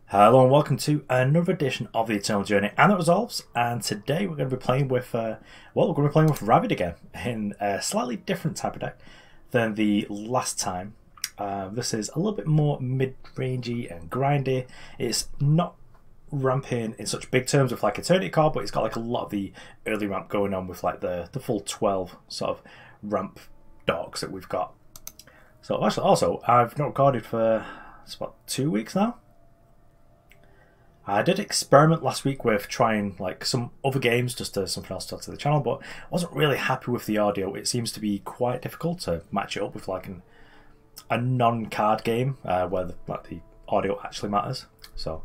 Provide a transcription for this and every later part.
Hello and welcome to another edition of the Eternal Journey and the Resolves. And today we're going to be playing with, Ravid again in a slightly different type of deck than the last time. This is a little bit more mid-rangey and grindy. It's not ramping in such big terms with like Eternity card, but it's got like a lot of the early ramp going on with like the full 12 sort of ramp dogs that we've got. So actually, also I've not recorded for it's about 2 weeks now. I did experiment last week with trying like some other games, just something else to add to the channel, but I wasn't really happy with the audio. It seems to be quite difficult to match it up with like a non-card game where the audio actually matters. So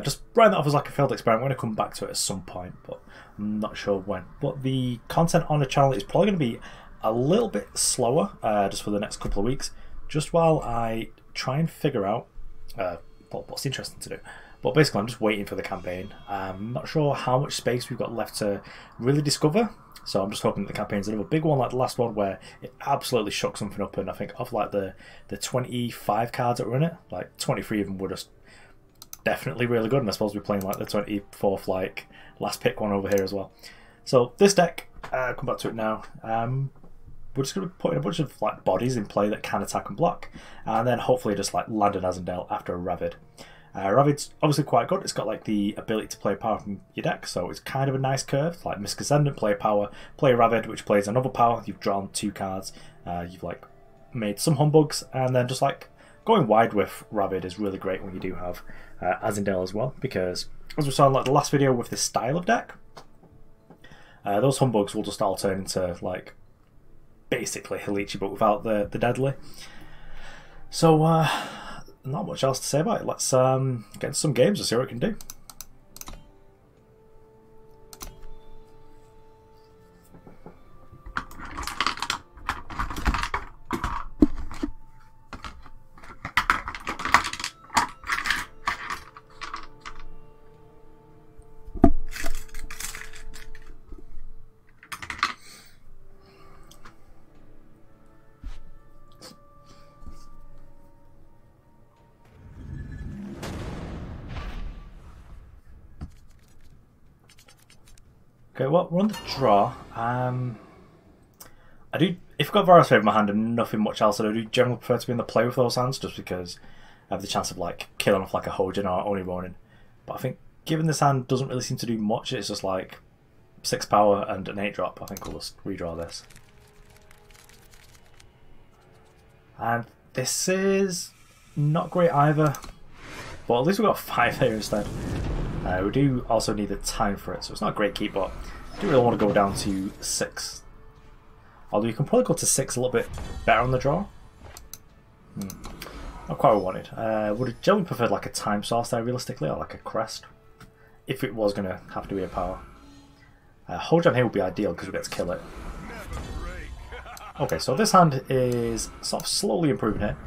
just writing that off as like a failed experiment. I'm going to come back to it at some point, but I'm not sure when. But the content on the channel is probably going to be a little bit slower just for the next couple of weeks, just while I try and figure out what's interesting to do. But basically I'm just waiting for the campaign. I'm not sure how much space we've got left to really discover, so I'm just hoping that the campaign's another big one like the last one where it absolutely shook something up. And I think of like the 25 cards that were in it, like 23 of them were just definitely really good, and I suppose we're playing like the 24th like last pick one over here as well. So this deck, come back to it now. We're just going to be putting a bunch of like bodies in play that can attack and block, and then hopefully just like land an Azindel after a Ravid. Ravid's obviously quite good. It's got like the ability to play power from your deck, so it's kind of a nice curve. Like Misk Ascendant, play power, play Ravid, which plays another power. You've drawn 2 cards. You've like made some humbugs, and then just like going wide with Ravid is really great when you do have Azindel as well, because as we saw in like the last video with this style of deck, those humbugs will just all turn into like basically Halichi but without the deadly. So not much else to say about it. Let's get into some games and see what we can do. Okay, well, we're on the draw. I do, if I've got Vara's Favour in my hand and nothing much else, I do generally prefer to be in the play with those hands, just because I have the chance of like killing off like a Hojin or Oni Ronin. But I think given this hand doesn't really seem to do much, it's just like 6 power and an 8 drop, I think we'll just redraw this. And this is not great either, but at least we've got 5 here instead. We do also need the time for it, so it's not a great keep, but I do really want to go down to 6. Although you can probably go to 6 a little bit better on the draw. Not quite what I wanted. Would have generally preferred like a time source there realistically, or like a Crest, if it was going to have to be a power. Hojin here would be ideal because we get to kill it. Okay, so this hand is sort of slowly improving here.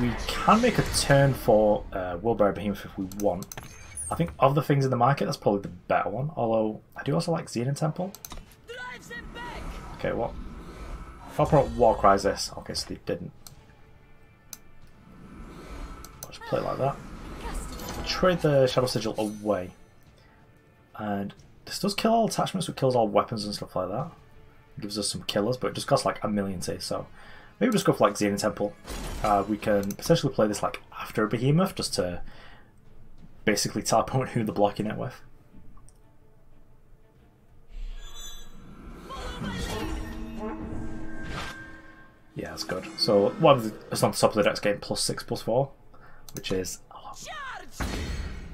We can make a turn for Worldbearer Behemoth if we want. I think of the things in the market, that's probably the better one. Although, I do also like Xenan Temple. Okay, what? If I put Warcry this, okay, so they didn't. I'll just play it like that. Trade the Shadow Sigil away. And this does kill all attachments, it kills all weapons and stuff like that. It gives us some killers, but it just costs like 1,000,000 T, so maybe just go for like Xenan Temple. We can potentially play this like after a Behemoth, just to basically teleport who the blocking it with. Yeah, that's good. So what it's on the top of the deck's getting +6/+4, which is a lot.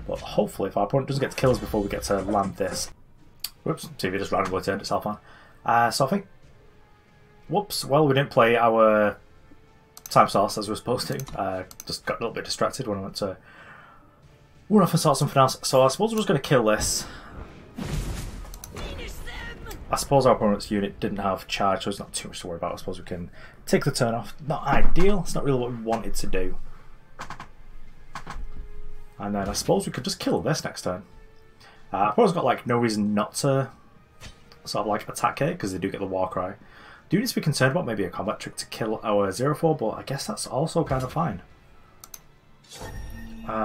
But hopefully if our opponent doesn't get to kill us before we get to land this. Whoops, TV just randomly turned itself on. So I think, whoops, well we didn't play our time source as we were supposed to. Just got a little bit distracted when I went to run off and sort something else. So I suppose we're just going to kill this. I suppose our opponent's unit didn't have charge, so it's not too much to worry about. I suppose we can take the turn off. Not ideal, it's not really what we wanted to do. And then I suppose we could just kill this next turn. Our opponent's got like no reason not to sort of like attack it, because they do get the Warcry. Do need to be concerned about maybe a combat trick to kill our 0/4, but I guess that's also kind of fine.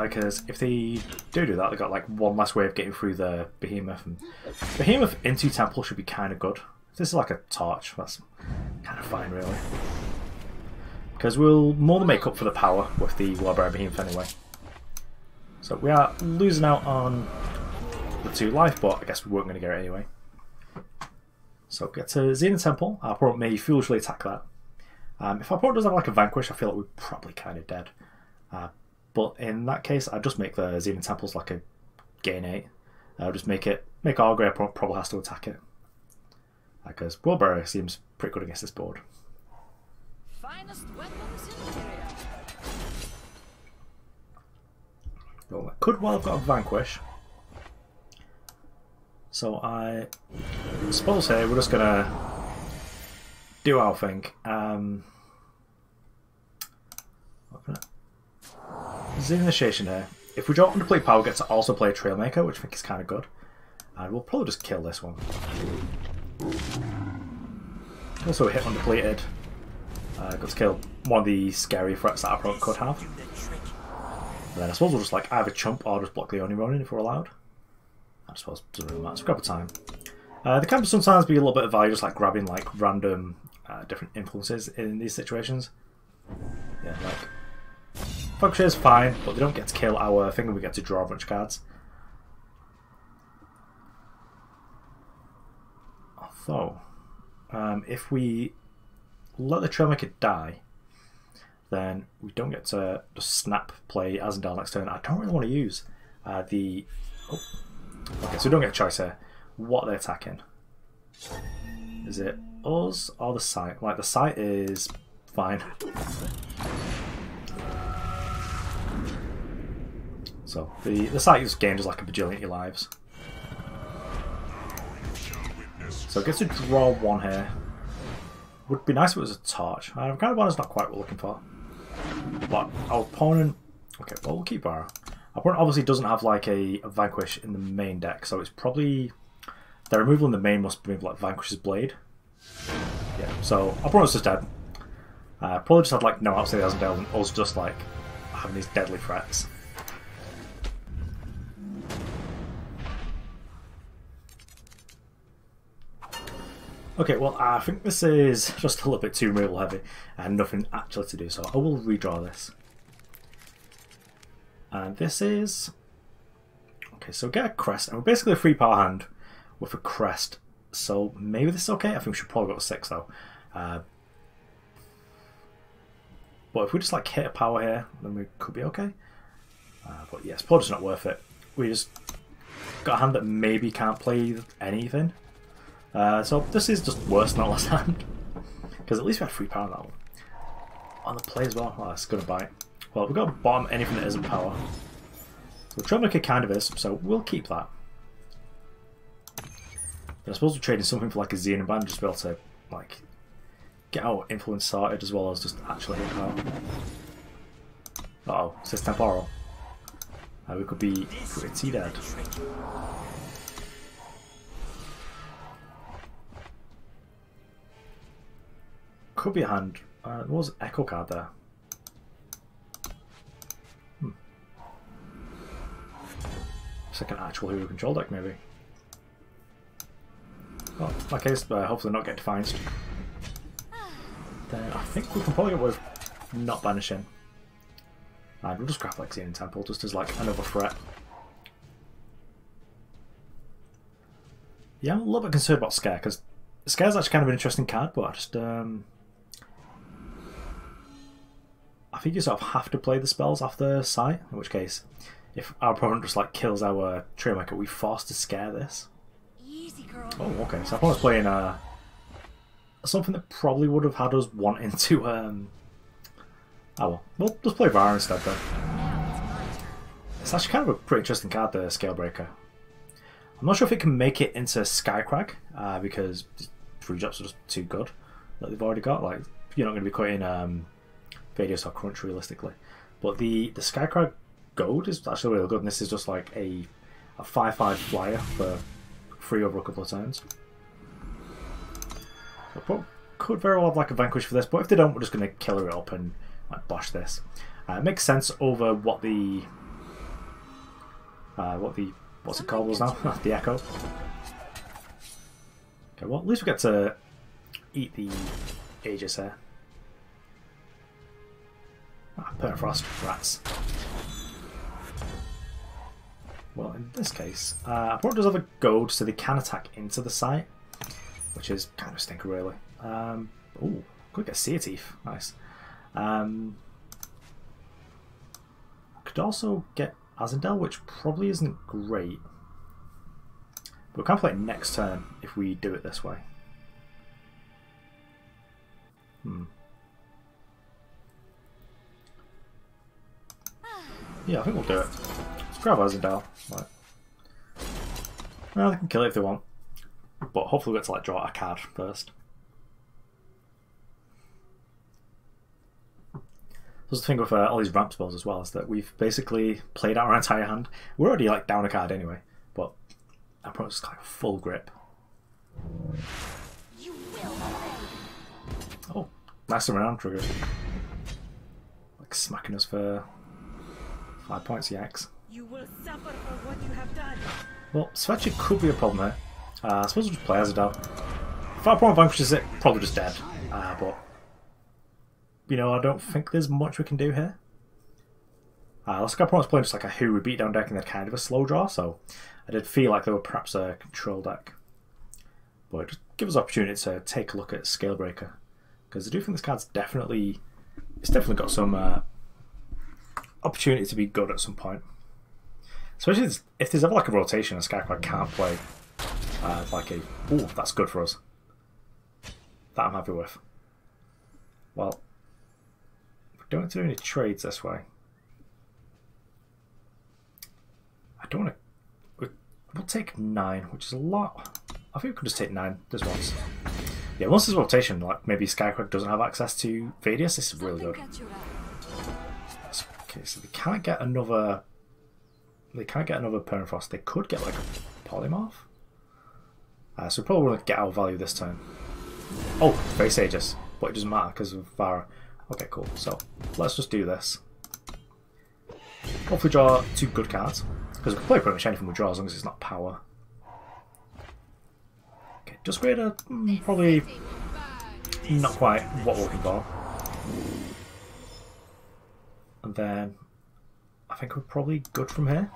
Because if they do that, they've got like one less way of getting through the Behemoth. And Behemoth into Temple should be kind of good. If this is like a torch, that's kind of fine, really. Because we'll more than make up for the power with the Worldbearer Behemoth anyway. So we are losing out on the 2 life, but I guess we weren't going to get it anyway. So get to Xenan Temple. Our opponent may foolishly attack that. If our opponent does have like a Vanquish, I feel like we're probably kind of dead. But in that case, I'd just make the Xenan Temples like a gain 8. I'll just make our grey opponent probably has to attack it. Because Worldbearer seems pretty good against this board. Finest weapons in the area. Well, I could well have got a Vanquish. So I suppose here we're just gonna do our thing. Xenan Initiation here. If we drop Underplate Power, we get to also play Trailmaker, which I think is kind of good. And we'll probably just kill this one. Also hit Underplated. Got to kill one of the scary threats that our opponent could have. And then I suppose we'll just like either chump or just block the only running if we're allowed. I suppose it doesn't really matter. So grab a time. There can sometimes be a little bit of value just like grabbing like random different influences in these situations. Yeah, like Vanquish is fine, but they don't get to kill our thing and we get to draw a bunch of cards. Although, if we let the Trailmaker die, then we don't get to just snap play Azindel next turn. I don't really want to use the... Oh. Okay, so we don't get a choice here. What are they attacking? Is it us or the site? Like, the site is fine. So, the site just gained us like a bajillion lives. So it gets to draw 1 here. Would be nice if it was a torch. Kind of one is not quite what we're looking for. But our opponent... Okay, well, we'll keep Vara. Our opponent obviously doesn't have like a Vanquish in the main deck, so it's probably... Their removal in the main must be like Vanquish's Blade. Yeah, so our opponent's just dead. Probably just had like no outside Azindel and us just like having these deadly threats. Okay, well, I think this is just a little bit too removal heavy and nothing actually to do, so I will redraw this. And this is... Okay, so get a Crest, and we're basically a 3-power hand with a Crest, so maybe this is okay. I think we should probably go to 6 though. But if we just like hit a power here, then we could be okay. But yeah, it's probably just not worth it. We just got a hand that maybe can't play anything. So this is just worse than our last hand. Because at least we had 3 power on that one. On the play as well. Oh, that's going to bite. Well, we've got to bottom anything that isn't power. So Trailmaker kind of is, so we'll keep that. But I suppose we're trading something for like a Xenan Band just to be able to like get our influence sorted as well as just actually hit power. Uh-oh, it says temporal. We could be pretty dead. Could be a hand. There was an Echo card there. It's like an actual Hero Control deck, maybe. Well, in that case, hopefully not get defined. Then I think we can probably get away with not banishing. And we'll just grab like Xenan Temple just as like another threat. Yeah, I'm a little bit concerned about Scare, because Scare's actually kind of an interesting card, but I just I think you sort of have to play the spells off the site, in which case, if our opponent just like kills our Trailmaker, we're forced to scare this. Easy, girl. Oh, okay. So I was playing something that probably would have had us wanting to. Oh well, we'll just play Vara instead then. It's actually kind of a pretty interesting card, the Scalebreaker. I'm not sure if it can make it into Skycrag because 3 drops are just too good that they've already got. Like you're not going to be cutting Vadius or Crunch realistically, but the Skycrag Gold is actually really good, and this is just like a 5/5 flyer for free over a couple of turns. So could very well have like a Vanquish for this, but if they don't, we're just going to killer it up and like bosh this. It makes sense over what the What's it called was now? The Echo. Okay, well at least we get to eat the Aegis here. Permafrost, rats. Well, in this case, opponent does have a goad, so they can attack into the site, which is kind of a stinker, really. Ooh, could get Seer Teeth, nice. Could also get Azindel, which probably isn't great. But we can play it next turn if we do it this way. Yeah, I think we'll do it. Let's grab Azindel. Right. Well, they can kill it if they want. But hopefully we get to like draw a card first. So the thing with all these ramp spells as well is that we've basically played out our entire hand. We're already like down a card anyway, but our opponent's just like full grip. Oh, nice around trigger. Like smacking us for 5 points, yikes. You will suffer for what you have done. Well, Svetchi could be a problem here. I suppose we'll just play Azindel. If our opponent vanquishes it, probably just dead. But you know, I don't think there's much we can do here. Looks like our opponent's playing just like a Who beatdown deck and they're kind of a slow draw, so I did feel like they were perhaps a control deck. But it just gives us an opportunity to take a look at Scalebreaker. Because I do think this card's definitely... It's definitely got some opportunity to be good at some point. Especially if there's ever like a rotation and Skycrag can't play like a... Ooh, that's good for us. That I'm happy with. Well, we don't have to do any trades this way. I don't want to... We'll take 9, which is a lot. I think we could just take 9 just once. Yeah, once there's rotation, like maybe Skycrag doesn't have access to Vadius, this is really good. Okay, so they can't get another... They can't get another Permafrost. They could get like a Polymorph. So we probably want to get our value this turn. Oh, face Aegis. But it doesn't matter because of Vara. Okay, cool. So let's just do this. Hopefully draw 2 good cards. Because we can play pretty much anything we draw as long as it's not power. Okay, just create a probably not quite what we're looking for. And then I think we're probably good from here.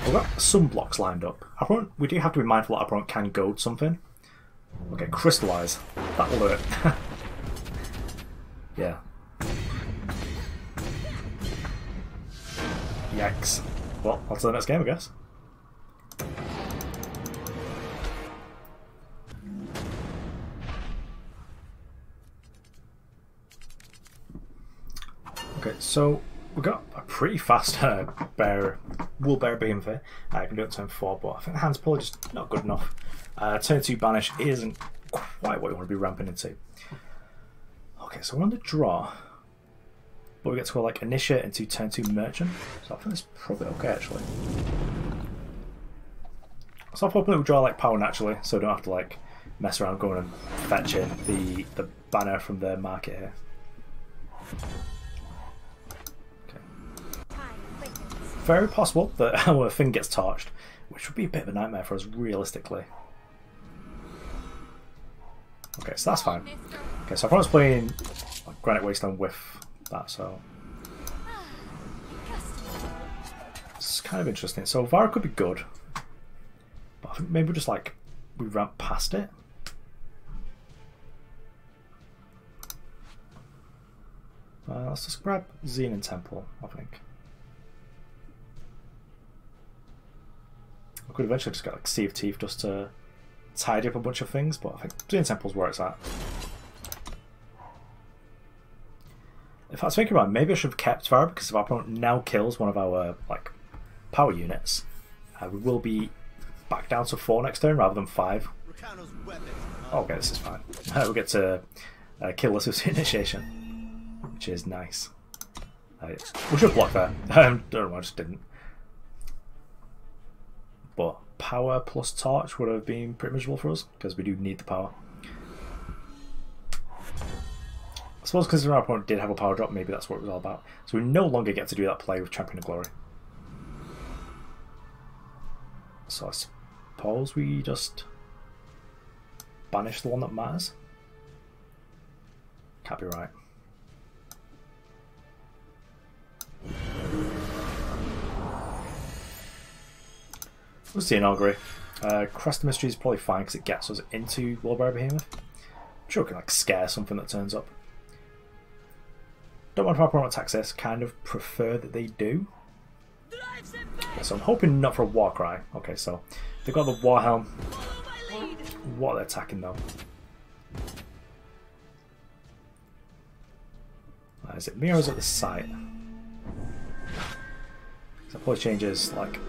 We've got some blocks lined up. We do have to be mindful that our opponent can goad something. Okay, Crystallize. That'll do it. Yeah. Yikes. Well, on to the next game, I guess. Okay, so we've got a pretty fast Worldbearer Behemoth here. I can do it in turn 4, but I think the hand's probably just not good enough. Turn 2 Banish isn't quite what you want to be ramping into. Okay, so we're on the draw, but we get to go like Initiate into turn 2 Merchant, so I think that's probably okay actually. So I'm hoping that we draw like power naturally, so we don't have to like mess around going and fetching the banner from the market here. Very possible that our thing gets torched, which would be a bit of a nightmare for us realistically. Okay, so that's fine. Okay, so I was playing like, Granite Waystone with that, so it's kind of interesting. So Vara could be good, but I think maybe just like we ramp past it. Let's just grab Xenan Temple, I think. I could eventually just get like Sea of Teeth just to tidy up a bunch of things, but I think Xenan Temple's where it's at. If I was thinking about it, maybe I should have kept Vara, because if our opponent now kills one of our like power units, we will be back down to 4 next turn rather than 5. Okay, this is fine. We'll get to kill this with initiation, which is nice. We should have blocked there. Don't know why I just didn't. But power plus torch would have been pretty miserable for us, because we do need the power. I suppose because our opponent did have a power drop, maybe that's what it was all about. So we no longer get to do that play with Champion of Glory. So I suppose we just banish the one that matters. Can't be right. We'll see an augury. Crest Mystery is probably fine because it gets us into Worldbearer Behemoth. I'm sure we can like scare something that turns up. Don't mind if my opponent attacks this, kind of prefer that they do. Okay, so I'm hoping not for a Warcry. Okay, so they've got the Warhelm. What are they attacking though? Is it mirrors at the site? So it probably changes, like,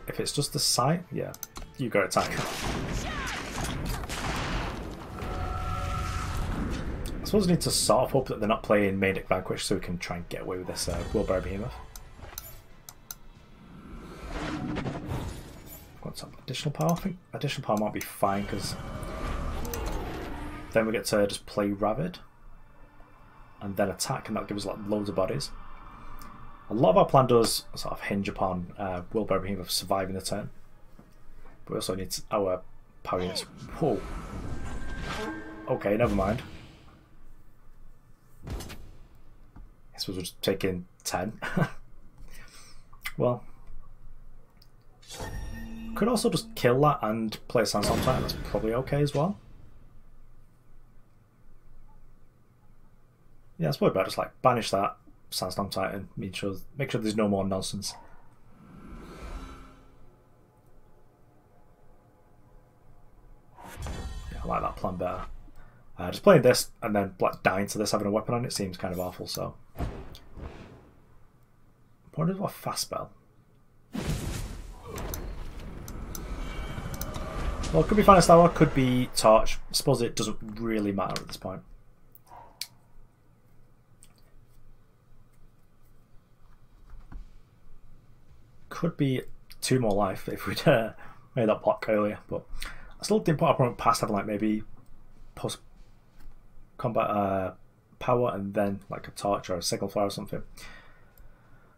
if it's just the site, yeah, you go attack. I suppose I need to sort of hope that they're not playing main deck Vanquish so we can try and get away with this Worldbearer Behemoth. Got some additional power. I think additional power might be fine because then we get to just play Ravid and then attack, and that'll give us like loads of bodies. A lot of our plan does sort of hinge upon Worldbearer Behemoth surviving the turn, but we also need our power units. Whoa. Okay, never mind. I suppose we're just taking 10. Well, could also just kill that and play a Sandstorm Titan. That's probably okay as well. Yeah, it's probably better just like banish that Sandstorm Titan. Make sure there's no more nonsense. Yeah, I like that plan better. Just playing this and then like dying to this having a weapon on it seems kind of awful. So, what is a fast spell? Well, it could be Finest Hour, could be Torch. I suppose it doesn't really matter at this point. Could be 2 more life if we'd made that block earlier, but I still didn't put our opponent past having like maybe post combat power and then like a Torch or a Sigil Flare or something.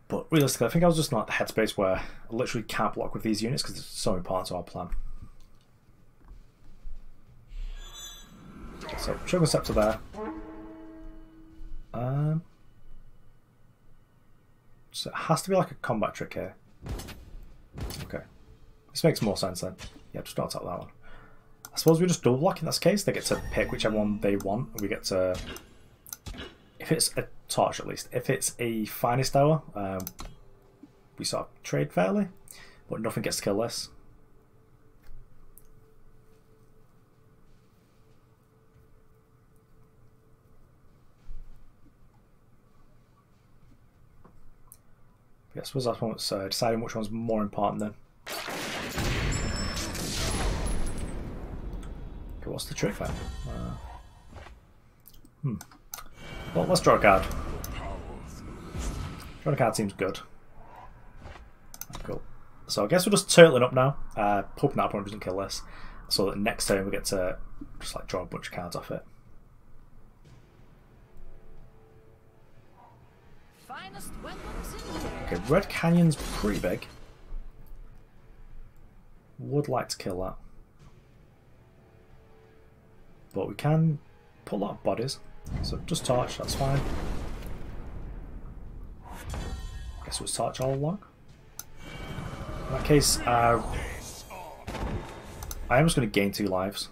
But realistically, I think I was just not the headspace where I literally can't block with these units because it's so important to our plan. So Shogun Scepter there. So it has to be like a combat trick here. Okay. This makes more sense then. Yeah, just don't attack that one. I suppose we just double block in this case. They get to pick whichever one they want. And we get to... If it's a Torch at least. If it's a Finest Hour, we sort of trade fairly. But nothing gets to kill this. I suppose that's one's deciding which one's more important then. Okay, what's the trick then? Well, let's draw a card. Drawing a card seems good. Cool. So I guess we're just turtling up now, hoping that opponent doesn't kill this, so that next turn we get to just like draw a bunch of cards off it. Okay, Red Canyon's pretty big. Would like to kill that. But we can put a lot of bodies. So just Torch, that's fine. Guess it was Torch all along. In that case, I am just going to gain 2 lives.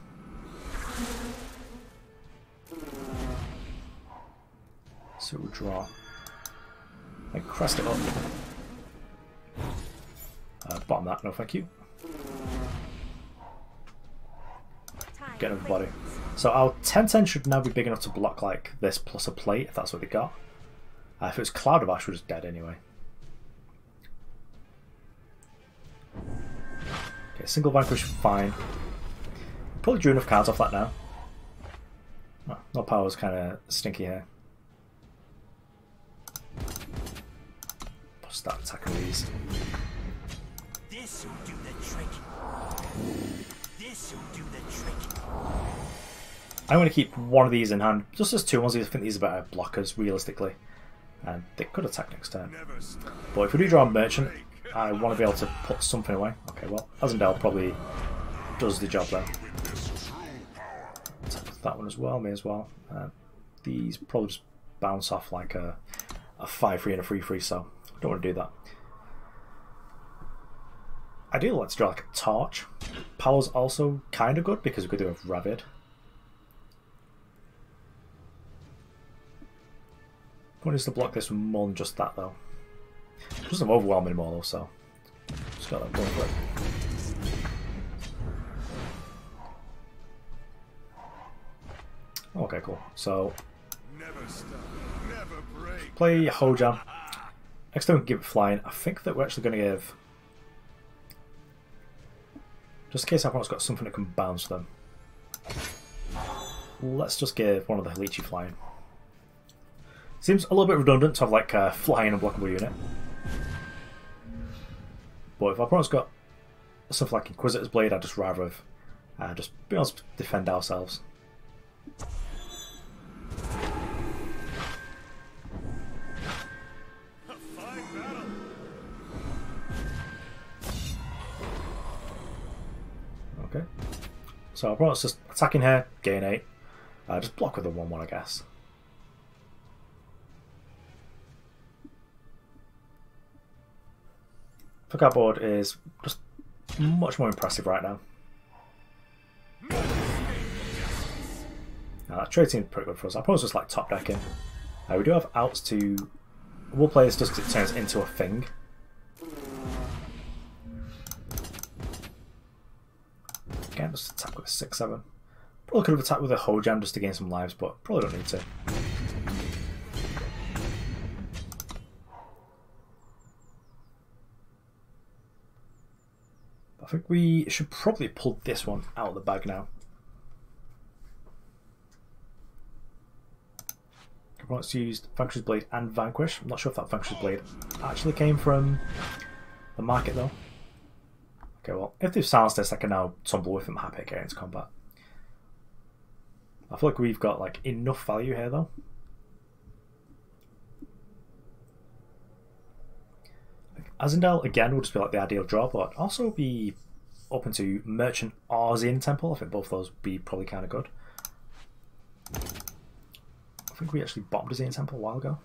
So we'll draw. Like Crest it up. Bottom that, no thank you. Get another body. So our 10-10 should now be big enough to block like this plus a plate if that's what they got. If it was Cloud of Ash, we're just dead anyway. Okay, single Vanquish, fine. Probably drew enough cards off that now. Oh, no power's kind of stinky here. Start attacking these. This'll do the trick. This'll do the trick. I'm going to keep one of these in hand, just as 2 ones. I think these are better blockers, realistically, and they could attack next turn. But if we do draw a Merchant, I want to be able to put something away. Okay. Okay, well, Azindel probably does the job there. Take that one as well, may as well. These probably just bounce off like a 5-3 and a 3-3, so I don't want to do that. Ideally, let's draw like a torch. Power's also kind of good because we could do a Ravid. Point is to block this with more than just that though. It doesn't overwhelm anymore though, so just got that going for it. Okay, cool. So play Hojan. Next time we give it flying. I think that we're actually going to give, just in case our opponent's got something that can bounce them, let's just give one of the Halichi flying. Seems a little bit redundant to have like a flying and blockable unit. But if our opponent's got stuff like Inquisitor's Blade, I'd just rather have just be able to defend ourselves. Okay. So our opponent's just attacking here, gain 8. Just block with a 1-1, I guess. I think our board is just much more impressive right now. That trade seems pretty good for us. Our opponent's just like top decking. We do have outs to. We'll play this just because it turns into a thing. Again, just attack with a 6-7. Probably could have attacked with a Hojan just to gain some lives, but probably don't need to. I think we should probably pull this one out of the bag now. Opponents used Vanquish's Blade and Vanquish. I'm not sure if that Vanquish's Blade actually came from the market though. Okay, well, if they've silenced this, I can now tumble with them happy getting into combat. I feel like we've got like enough value here though. Azindel again would just be like the ideal draw, but also be open to Merchant or Xenan Temple. I think both of those would be probably kind of good. I think we actually bombed a Xenan Temple a while ago.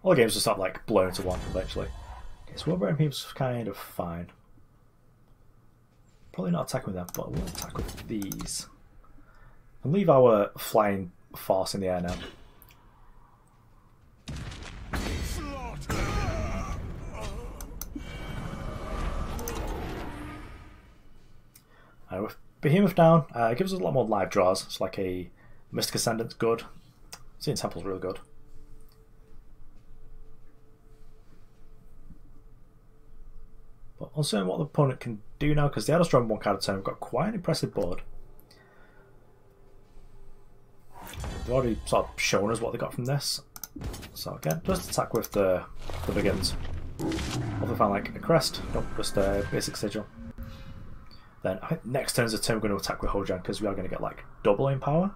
All the games just start like blowing into one eventually. Okay, so Worldbearer Behemoth's kind of fine. Probably not attacking with them, but we'll attack with these. And leave our flying force in the air now. With Behemoth down, it gives us a lot more live draws. It's like a Mystic Ascendant's good. Xenan Temple's really good. But uncertain what the opponent can do now, because they had a strong 1 card of turn. We've got quite an impressive board. They've already sort of shown us what they got from this. So again, just attack with the begins. If I find like a Crest, nope, just a basic Sigil. Then I think next turn's the turn we're going to attack with Hojan because we are going to get like doubling power.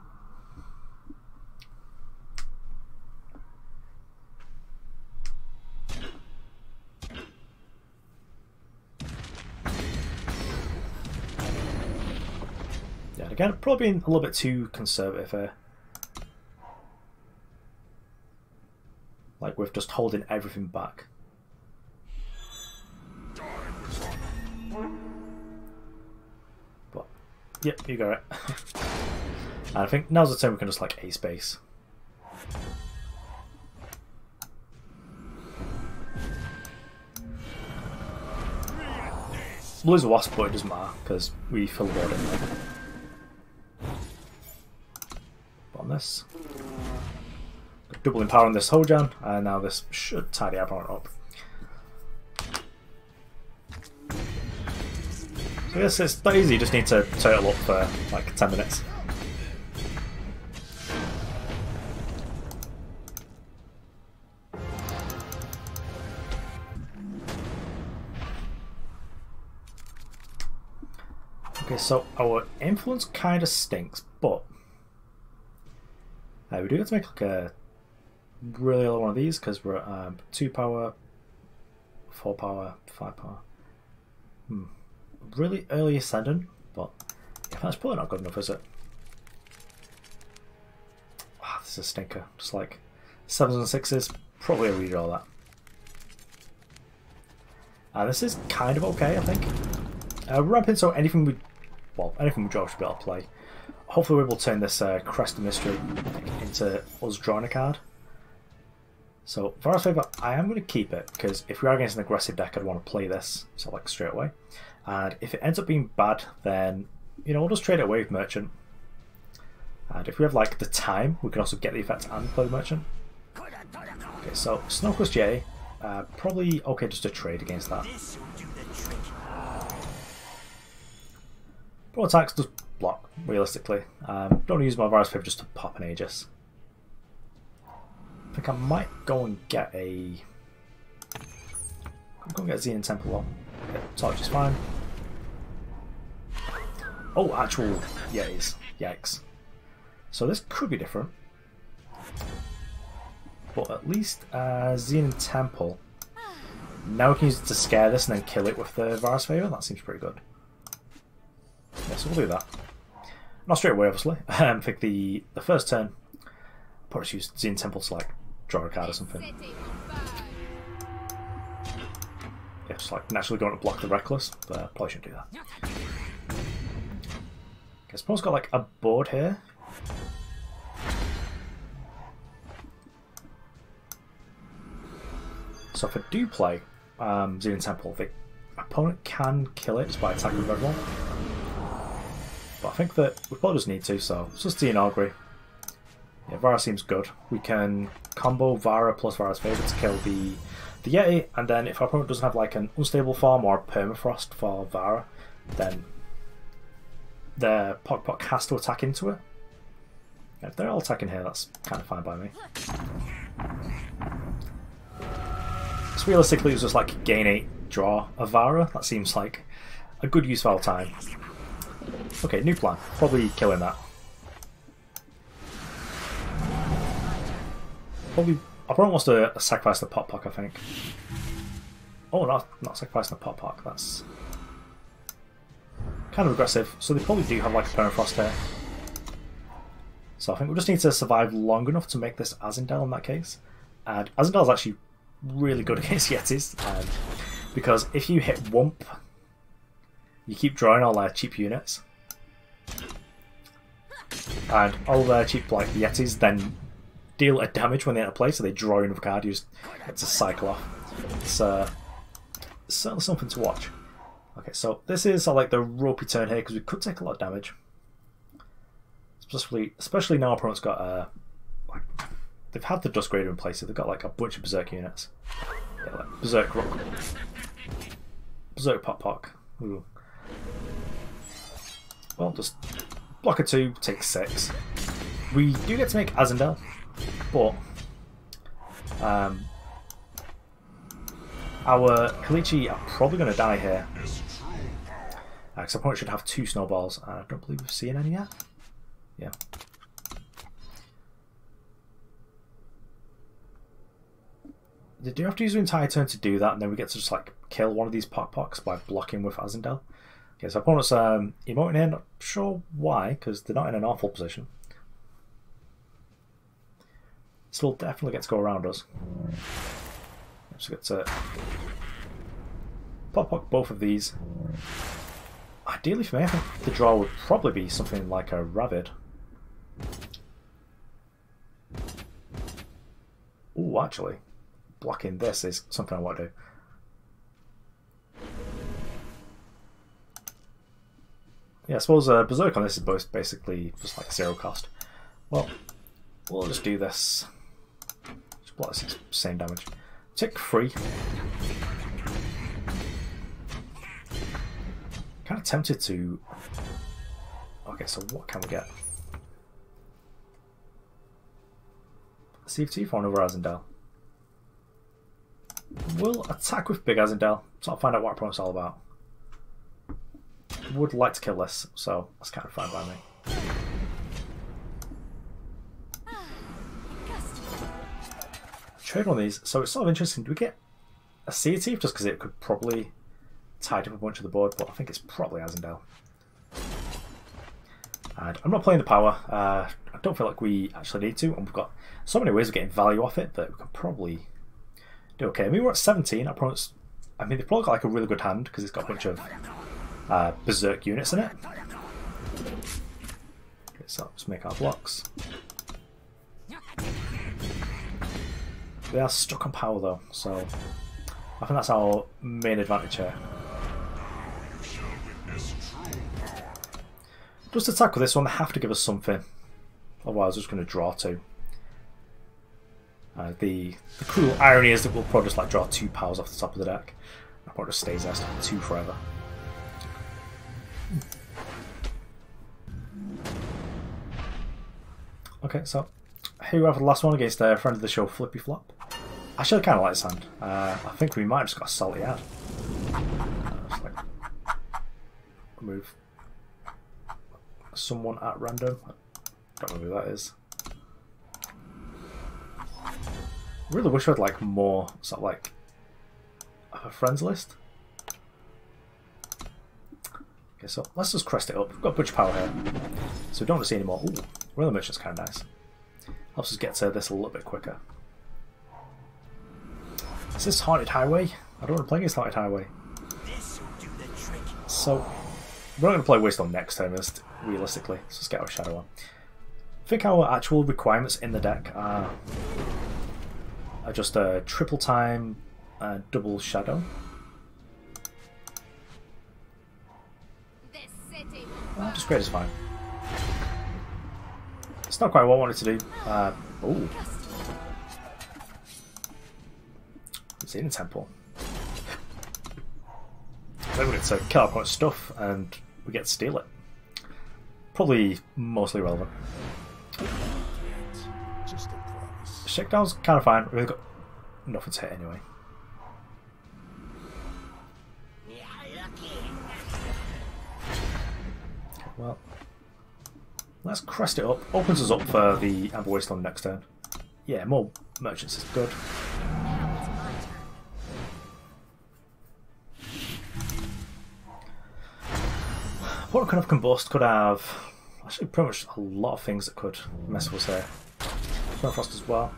Yeah, again, probably being a little bit too conservative here. Like with just holding everything back. But, yep, you got it. And I think now's the turn we can just like ace base. We'll lose a wasp, but it doesn't matter because we fill the board in there. But on this, got doubling power on this Hojan, and now this should tidy our opponent up. So yes, it's that easy, you just need to turtle up for like 10 minutes. Okay, so our influence kind of stinks, but we do have to make like a really low one of these because we're at 2 power, 4 power, 5 power. Really early Ascendant, but yeah, that's probably not good enough, is it? Ah, this is a stinker. Just like 7s and 6s, probably a redraw that. This is kind of okay, I think. Ramping, so anything we draw should be able to play. Hopefully we're able to turn this Crest Mystery into us drawing a card. So, Vara's Favour, I am going to keep it, because if we are against an aggressive deck, I'd want to play this, so like straight away. And if it ends up being bad, then, you know, we'll just trade it away with Merchant. And if we have like the time, we can also get the effect and play the Merchant. Okay, so Snowcrest J, probably okay just to trade against that. Pro attacks does block, realistically. Don't use my Vara's Favour just to pop an Aegis. I think I might go and get a... I'm going to get Xenan Temple on. Okay, Torch is fine. Oh, actual Yetis. Yikes. So this could be different. But at least Xenan Temple. Now we can use it to scare this and then kill it with the Vara's Favour. That seems pretty good. Yeah, so we'll do that. Not straight away, obviously. I think the first turn, probably just use Xenan Temple to like draw a card or something. Yeah, just like naturally going to block the Reckless, but probably shouldn't do that. Okay, suppose got like a board here. So if I do play Xenan Temple, the opponent can kill it just by attacking with everyone. But I think that we probably just need to, so it's just Xenan Augury. Yeah, Vara seems good. We can combo Vara plus Vara's Favour to kill the Yeti, and then if our opponent doesn't have like an unstable form or a permafrost for Vara, then the Pock has to attack into it. Yeah, if they're all attacking here, that's kind of fine by me. So realistically, it was just like gain 8, draw a Vara. That seems like a good use of our time. Okay, new plan. Probably killing that. Probably, our opponent wants to sacrifice the Pock, I think. Oh, not sacrificing the Pock. That's kind of aggressive. So they probably do have like a permafrost here. So I think we just need to survive long enough to make this Azindel in that case. And Azindel is actually really good against Yetis, because if you hit Wump, you keep drawing all their cheap units, and all their cheap like Yetis then deal a damage when they enter play, so they draw another card. You just get to cycle off. It's certainly something to watch. Okay, so this is like the ropey turn here because we could take a lot of damage, especially now our opponent's got like, they've had the Duskgrader in place, so they've got like a bunch of Berserk units. Yeah, like Berserk Rock, Berserk Pock. Ooh. Well, just block a 2, take 6. We do get to make Azindel, but our Kalichi are probably going to die here. Because our opponent should have 2 snowballs, and I don't believe we've seen any yet. Yeah. They do have to use an entire turn to do that, and then we get to just like kill one of these Pocks by blocking with Azindel. Okay, so opponent's emoting here, not sure why, because they're not in an awful position. Still definitely get to go around us. Just get to Pock both of these. Ideally for me, I think the draw would probably be something like a Ravid. Ooh, actually, blocking this is something I want to do. Yeah, I suppose Berserk on this is both basically just like 0 cost. Well, we'll just do this. Just block this same damage. Tick 3. Kind of tempted to... Okay, so what can we get? CFT for another Azindel. We'll attack with big Azindel, so I'll find out what our opponent's all about. Would like to kill this, so that's kind of fine by me. Trade one of these, so it's sort of interesting. Do we get a Sea Thief just because it could probably tied up a bunch of the board, but I think it's probably Azindel. And I'm not playing the power. I don't feel like we actually need to, and we've got so many ways of getting value off it that we can probably do okay. I mean, we're at 17. They've probably got like a really good hand because it's got a bunch of berserk units in it. Okay, so let's make our blocks. They are stuck on power though, so I think that's our main advantage here. Just attack with this one, they have to give us something, otherwise we're just going to draw 2. The cruel irony is that we'll probably just like draw 2 powers off the top of the deck. That probably just stays there, so 2 forever. Okay, so here we have the last one against a friend of the show, Flippy Flop. Actually, I kind of like this hand. I think we might have just got a salty ad. Just like move someone at random. I don't know who that is. I really wish I had like more sort of like a friends list. Okay, so let's just crest it up. We've got a bunch of power here, so we don't want to see any more. Ooh, Royal Merchant's kind of nice. Helps us get to this a little bit quicker. Is this Haunted Highway? I don't want to play against Haunted Highway. So we're not going to play Waystone next turn, realistically. So let's get our Shadow on. I think our actual requirements in the deck are just a triple time, double Shadow. Just great is fine. It's not quite what I wanted to do. Ooh. Xenan Temple. Then we get to kill our opponent's stuff and we get to steal it. Probably mostly relevant. Shakedown's kind of fine. We've got nothing to hit anyway. Okay, well, let's crest it up. Opens us up for the Amber Wasteland next turn. Yeah, more merchants is good. What could have Combust? Could have actually pretty much a lot of things that could mess with us here. Frost as well.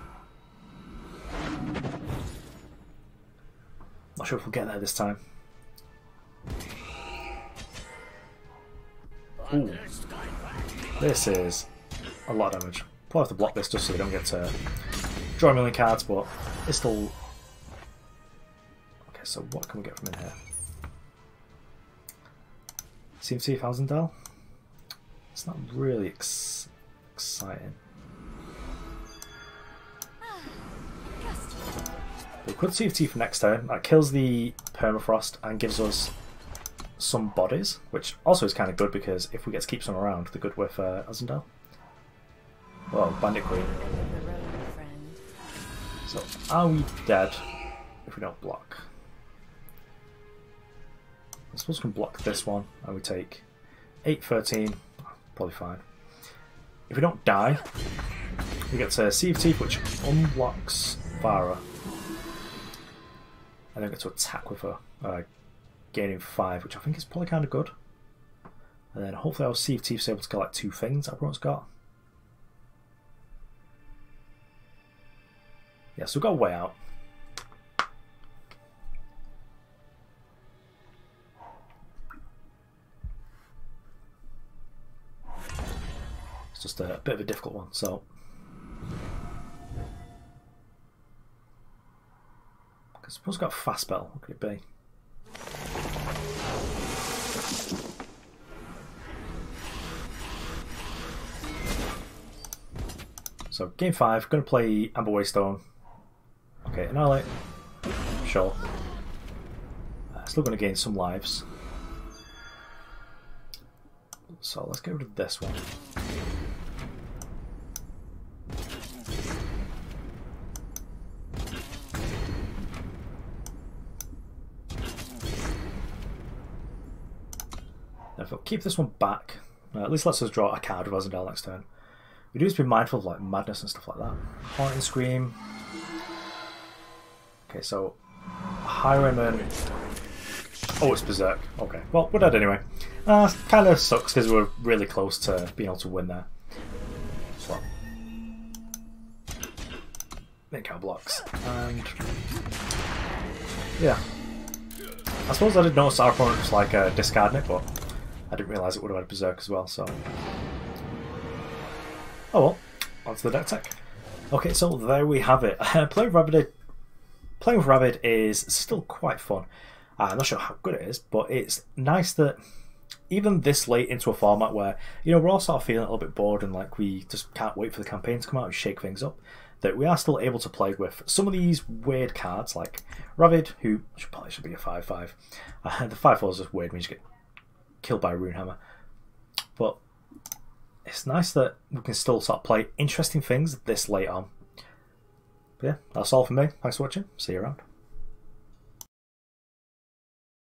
Not sure if we'll get there this time. Ooh. This is a lot of damage. Probably have to block this just so we don't get to draw a million cards, but it's still... Okay, so what can we get from in here? CMC Azindel? It's not really exciting. We could CFT for next turn. That kills the permafrost and gives us some bodies, which also is kind of good because if we get to keep some around, they're good with Azindel. Well, Bandit Queen. So, are we dead if we don't block? I suppose we can block this one and we take 8, 13, probably fine. If we don't die, we get to CFT, which unlocks Vara. And then get to attack with her, gaining 5, which I think is probably kind of good. And then hopefully our CFT is able to get like 2 things that everyone's got. Yeah, so we've got a way out. It's just a bit of a difficult one, so... I suppose we've got a fast spell. What could it be? So, game 5, going to play Amber Waystone. Okay, Annihilate. Sure. Still going to gain some lives. So, let's get rid of this one. If I'll keep this one back, at least lets us draw a card with Azindel next turn. We do have to be mindful of like madness and stuff like that. Haunting Scream. Okay, so Highwayman Oh, it's Berserk. Okay. Well, we're dead anyway. Kind of sucks because we're really close to being able to win there. So, make our blocks. And yeah. I suppose I did notice our opponent was like discarding it, but I didn't realise it would have had Berserk as well, so. Oh well, onto the deck tech. Okay, so there we have it. Playing with Ravid is still quite fun. I'm not sure how good it is, but it's nice that even this late into a format where, you know, we're all sort of feeling a little bit bored and like we just can't wait for the campaign to come out and shake things up, that we are still able to play with some of these weird cards like Ravid, who probably should be a 5/5. The 5/4 is just weird when you just get killed by a Runehammer. But it's nice that we can still sort of play interesting things this late on. But yeah, that's all from me. Thanks for watching. See you around.